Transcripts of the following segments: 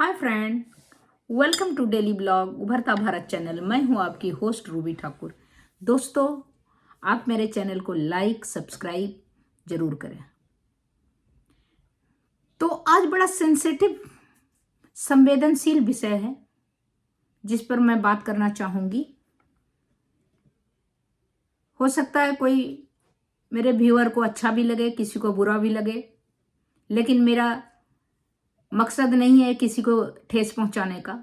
Hi friend, welcome to daily blog उभरता Bharat channel. मैं हूं आपकी होस्ट रूबी ठाकुर। दोस्तों, आप मेरे चैनल को लाइक सब्सक्राइब जरूर करें। तो आज बड़ा सेंसिटिव संवेदनशील विषय है जिस पर मैं बात करना चाहूंगी। हो सकता है कोई मेरे व्यूअर को अच्छा भी लगे, किसी को बुरा भी लगे, लेकिन मेरा मकसद नहीं है किसी को ठेस पहुंचाने का।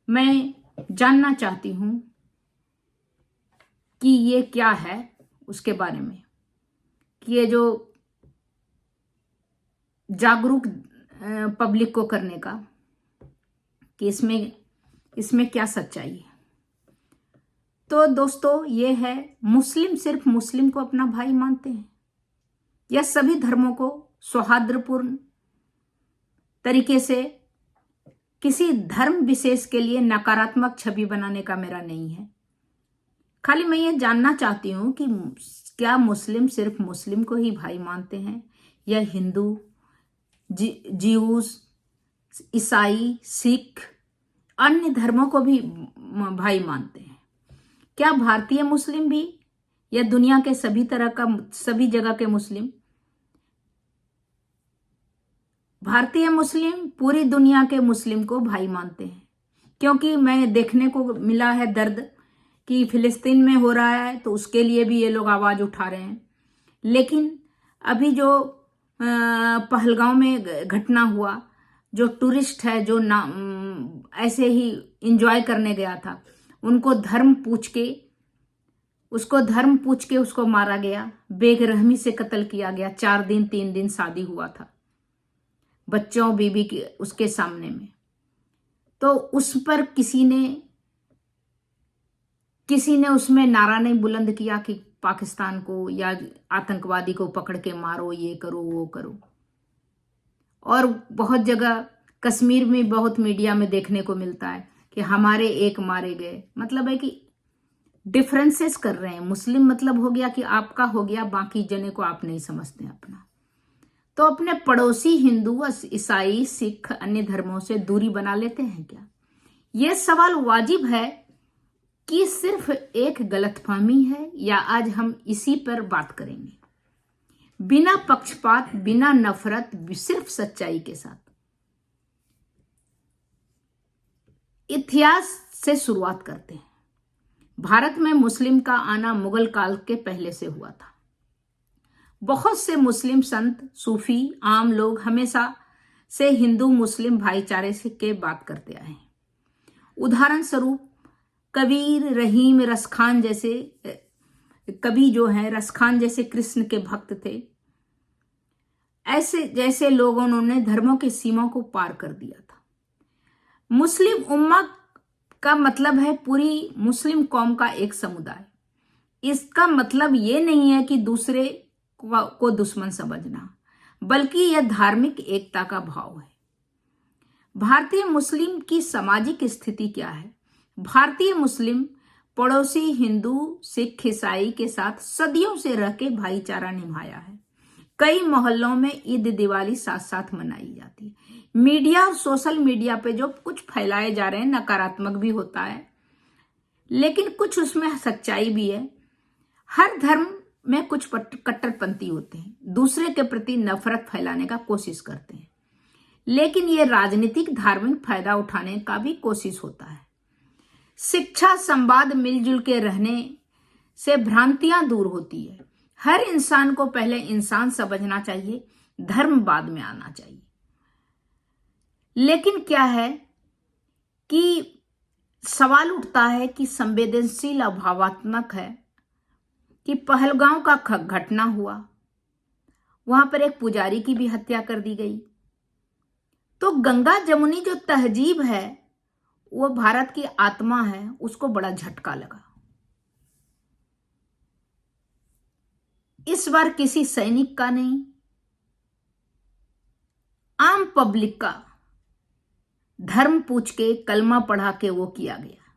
मैं जानना चाहती हूं कि ये क्या है, उसके बारे में, कि ये जो जागरूक पब्लिक को करने का, कि इसमें क्या सच्चाई है। तो दोस्तों, ये है, मुस्लिम सिर्फ मुस्लिम को अपना भाई मानते हैं या सभी धर्मों को सौहार्दपूर्ण तरीके से किसी धर्म विशेष के लिए नकारात्मक छवि बनाने का मेरा नहीं है। खाली मैं ये जानना चाहती हूं कि क्या मुस्लिम सिर्फ मुस्लिम को ही भाई मानते हैं या हिंदू, ज्यूस, ईसाई, सिख, अन्य धर्मों को भी भाई मानते हैं। क्या भारतीय मुस्लिम भी या दुनिया के सभी जगह के मुस्लिम? भारतीय मुस्लिम पूरी दुनिया के मुस्लिम को भाई मानते हैं, क्योंकि मैं देखने को मिला है दर्द कि फिलिस्तीन में हो रहा है तो उसके लिए भी ये लोग आवाज उठा रहे हैं। लेकिन अभी जो पहलगांव में घटना हुआ, जो टूरिस्ट है जो ऐसे ही एंजॉय करने गया था, उसको धर्म पूछ के उसको मारा गया, बेरहमी से कत्ल किया गया। 3 दिन शादी हुआ था, बच्चों बीबी के उसके सामने में। तो उस पर किसी ने उसमें नारा नहीं बुलंद किया कि पाकिस्तान को या आतंकवादी को पकड़ के मारो, ये करो वो करो। और बहुत जगह कश्मीर में बहुत मीडिया में देखने को मिलता है कि हमारे एक मारे गए। मतलब है कि डिफरेंसेस कर रहे हैं। मुस्लिम मतलब हो गया कि आपका हो गया, बाकी जने को आप नहीं समझते अपना। तो अपने पड़ोसी हिंदू, ईसाई, सिख, अन्य धर्मों से दूरी बना लेते हैं क्या? यह सवाल वाजिब है कि सिर्फ एक गलतफहमी है या आज हम इसी पर बात करेंगे, बिना पक्षपात, बिना नफरत, सिर्फ सच्चाई के साथ। इतिहास से शुरुआत करते हैं। भारत में मुस्लिम का आना मुगल काल के पहले से हुआ था। बहुत से मुस्लिम संत, सूफी, आम लोग हमेशा से हिंदू मुस्लिम भाईचारे से के बात करते आए हैं। उदाहरण स्वरूप कबीर, रहीम, रसखान जैसे कवि जो हैं, रसखान जैसे कृष्ण के भक्त थे। ऐसे जैसे लोगों ने धर्मों की सीमा को पार कर दिया था। मुस्लिम उम्मा का मतलब है पूरी मुस्लिम कौम का एक समुदाय। इसका मतलब ये नहीं है कि दूसरे को दुश्मन समझना, बल्कि यह धार्मिक एकता का भाव है। भारतीय मुस्लिम की सामाजिक स्थिति क्या है? भारतीय मुस्लिम पड़ोसी हिंदू, सिख, ईसाई के साथ सदियों से रह के भाईचारा निभाया है। कई मोहल्लों में ईद, दिवाली साथ साथ मनाई जाती है। मीडिया और सोशल मीडिया पे जो कुछ फैलाए जा रहे हैं, नकारात्मक भी होता है, लेकिन कुछ उसमें सच्चाई भी है। हर धर्म में कुछ कट्टरपंथी होते हैं, दूसरे के प्रति नफरत फैलाने का कोशिश करते हैं, लेकिन ये राजनीतिक धार्मिक फायदा उठाने का भी कोशिश होता है। शिक्षा, संवाद, मिलजुल के रहने से भ्रांतियां दूर होती है। हर इंसान को पहले इंसान समझना चाहिए, धर्म बाद में आना चाहिए। लेकिन क्या है कि सवाल उठता है कि संवेदनशील और भावात्मक है कि पहलगांव का घटना हुआ, वहां पर एक पुजारी की भी हत्या कर दी गई। तो गंगा जमुनी जो तहजीब है, वो भारत की आत्मा है, उसको बड़ा झटका लगा। इस बार किसी सैनिक का नहीं, आम पब्लिक का धर्म पूछ के, कलमा पढ़ा के वो किया गया।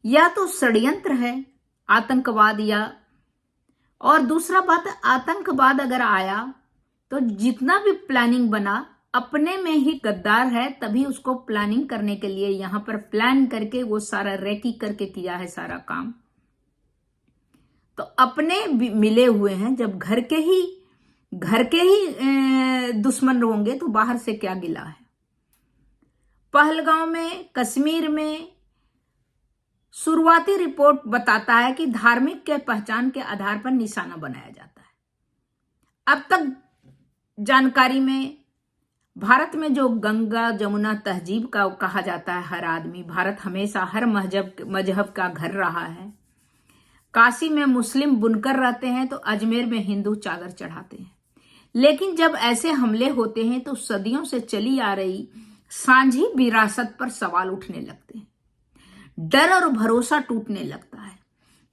या तो षड्यंत्र है, आतंकवाद, या और दूसरा बात, आतंकवाद अगर आया तो जितना भी प्लानिंग बना अपने में ही गद्दार है, तभी उसको प्लानिंग करने के लिए यहां पर प्लान करके वो सारा रेकी करके किया है सारा काम। तो अपने मिले हुए हैं, जब घर के ही दुश्मन होंगे तो बाहर से क्या गिला है। पहलगांव में, कश्मीर में शुरुआती रिपोर्ट बताता है कि धार्मिक के पहचान के आधार पर निशाना बनाया जाता है। अब तक जानकारी में भारत में जो गंगा जमुना तहजीब का कहा जाता है, हर आदमी, भारत हमेशा हर मजहब का घर रहा है। काशी में मुस्लिम बुनकर रहते हैं तो अजमेर में हिंदू चादर चढ़ाते हैं। लेकिन जब ऐसे हमले होते हैं तो सदियों से चली आ रही सांझी विरासत पर सवाल उठने लगते हैं, डर और भरोसा टूटने लगता है।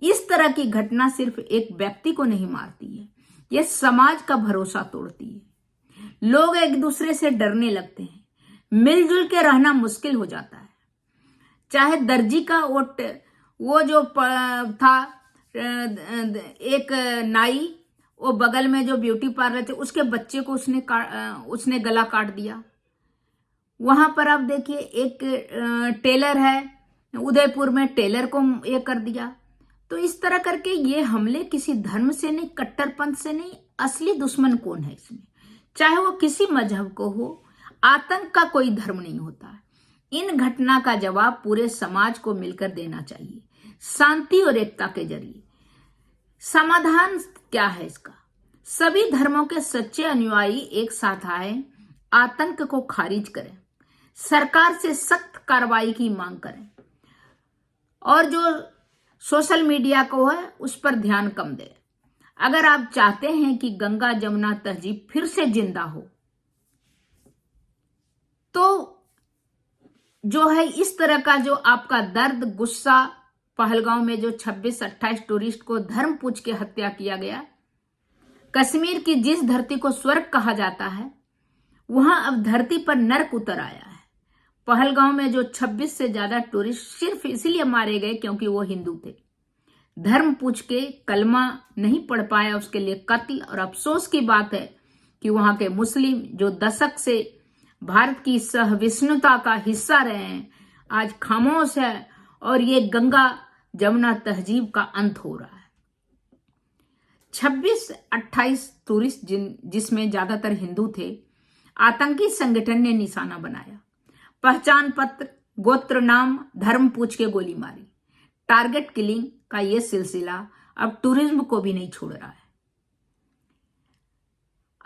इस तरह की घटना सिर्फ एक व्यक्ति को नहीं मारती है, यह समाज का भरोसा तोड़ती है। लोग एक दूसरे से डरने लगते हैं, मिलजुल के रहना मुश्किल हो जाता है। चाहे दर्जी का वो जो था, एक नाई, वो बगल में जो ब्यूटी पार्लर थे, उसके बच्चे को उसने गला काट दिया। वहां पर आप देखिए एक टेलर है, उदयपुर में टेलर को ये कर दिया। तो इस तरह करके ये हमले किसी धर्म से नहीं, कट्टरपंथ से नहीं, असली दुश्मन कौन है इसमें, चाहे वो किसी मजहब को हो, आतंक का कोई धर्म नहीं होता। इन घटना का जवाब पूरे समाज को मिलकर देना चाहिए, शांति और एकता के जरिए। समाधान क्या है इसका? सभी धर्मों के सच्चे अनुयायी एक साथ आए, आतंक को खारिज करें, सरकार से सख्त कार्रवाई की मांग करें, और जो सोशल मीडिया को है उस पर ध्यान कम दें। अगर आप चाहते हैं कि गंगा जमुना तहजीब फिर से जिंदा हो, तो जो है इस तरह का जो आपका दर्द, गुस्सा, पहलगांव में जो 26-28 टूरिस्ट को धर्म पूछ के हत्या किया गया, कश्मीर की जिस धरती को स्वर्ग कहा जाता है, वहां अब धरती पर नर्क उतर आया है। पहलगांव में जो 26 से ज्यादा टूरिस्ट सिर्फ इसलिए मारे गए क्योंकि वो हिंदू थे, धर्म पूछ के कलमा नहीं पढ़ पाया, उसके लिए कत्ल। और अफसोस की बात है कि वहां के मुस्लिम जो दशक से भारत की सहविष्णुता का हिस्सा रहे हैं, आज खामोश है, और ये गंगा जमुना तहजीब का अंत हो रहा है। 26-28 टूरिस्ट जिसमें ज्यादातर हिंदू थे, आतंकी संगठन ने निशाना बनाया। पहचान पत्र, गोत्र, नाम, धर्म पूछ के गोली मारी। टारगेट किलिंग का यह सिलसिला अब टूरिज्म को भी नहीं छोड़ रहा है।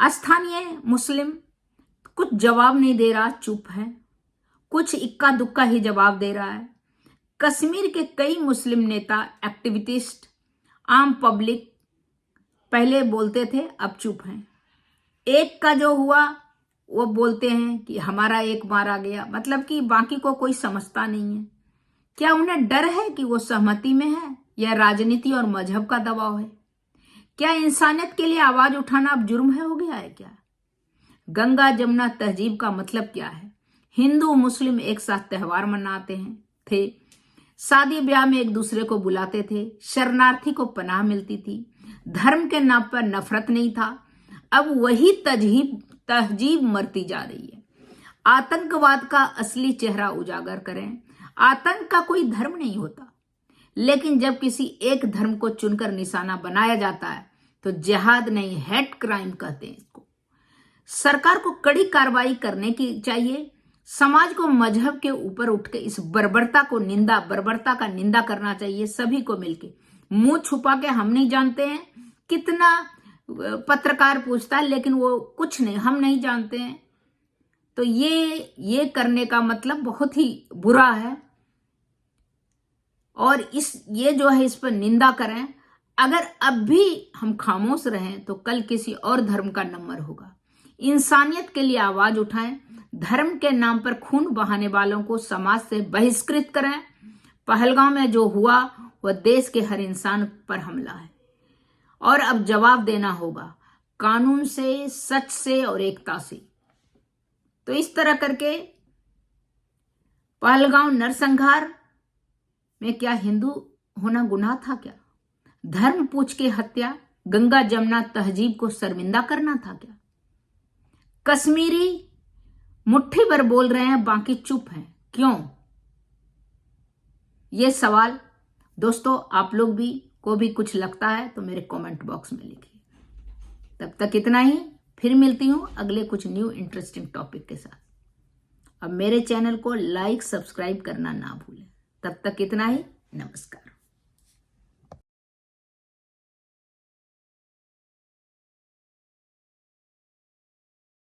स्थानीय मुस्लिम कुछ जवाब नहीं दे रहा, चुप है, कुछ इक्का दुक्का ही जवाब दे रहा है। कश्मीर के कई मुस्लिम नेता, एक्टिविस्ट, आम पब्लिक पहले बोलते थे, अब चुप हैं। एक का जो हुआ वो बोलते हैं कि हमारा एक मारा गया, मतलब कि बाकी को कोई समझता नहीं है। क्या उन्हें डर है कि वो सहमति में है, या राजनीति और मजहब का दबाव है? क्या इंसानियत के लिए आवाज उठाना अब जुर्म हो गया है क्या? गंगा जमुना तहजीब का मतलब क्या है? हिंदू मुस्लिम एक साथ त्योहार मनाते थे, शादी ब्याह में एक दूसरे को बुलाते थे, शरणार्थी को पनाह मिलती थी, धर्म के नाम पर नफरत नहीं था। अब वही तहजीब मरती जा रही है। आतंकवाद का असली चेहरा उजागर करें। आतंक का कोई धर्म नहीं होता, लेकिन जब किसी एक धर्म को चुनकर निशाना बनाया जाता है तो जिहाद नहीं, हेट क्राइम कहते हैं इसको। सरकार को कड़ी कार्रवाई करने की चाहिए। समाज को मजहब के ऊपर उठ के इस बर्बरता का निंदा करना चाहिए, सभी को मिलके। मुंह छुपा के हम नहीं जानते हैं कितना पत्रकार पूछता है, लेकिन वो कुछ नहीं, हम नहीं जानते हैं। तो ये करने का मतलब बहुत ही बुरा है, और ये जो है इस पर निंदा करें। अगर अब भी हम खामोश रहें तो कल किसी और धर्म का नंबर होगा। इंसानियत के लिए आवाज उठाएं, धर्म के नाम पर खून बहाने वालों को समाज से बहिष्कृत करें। पहलगांव में जो हुआ वह देश के हर इंसान पर हमला है, और अब जवाब देना होगा कानून से, सच से और एकता से। तो इस तरह करके पहलगांव नरसंहार में क्या हिंदू होना गुनाह था क्या? धर्म पूछ के हत्या, गंगा जमुना तहजीब को शर्मिंदा करना था क्या? कश्मीरी मुट्ठी भर बोल रहे हैं, बाकी चुप हैं, क्यों? ये सवाल दोस्तों आप लोग भी को भी कुछ लगता है तो मेरे कमेंट बॉक्स में लिखिए। तब तक इतना ही, फिर मिलती हूं अगले कुछ न्यू इंटरेस्टिंग टॉपिक के साथ। अब मेरे चैनल को लाइक सब्सक्राइब करना ना भूलें। तब तक इतना ही, नमस्कार।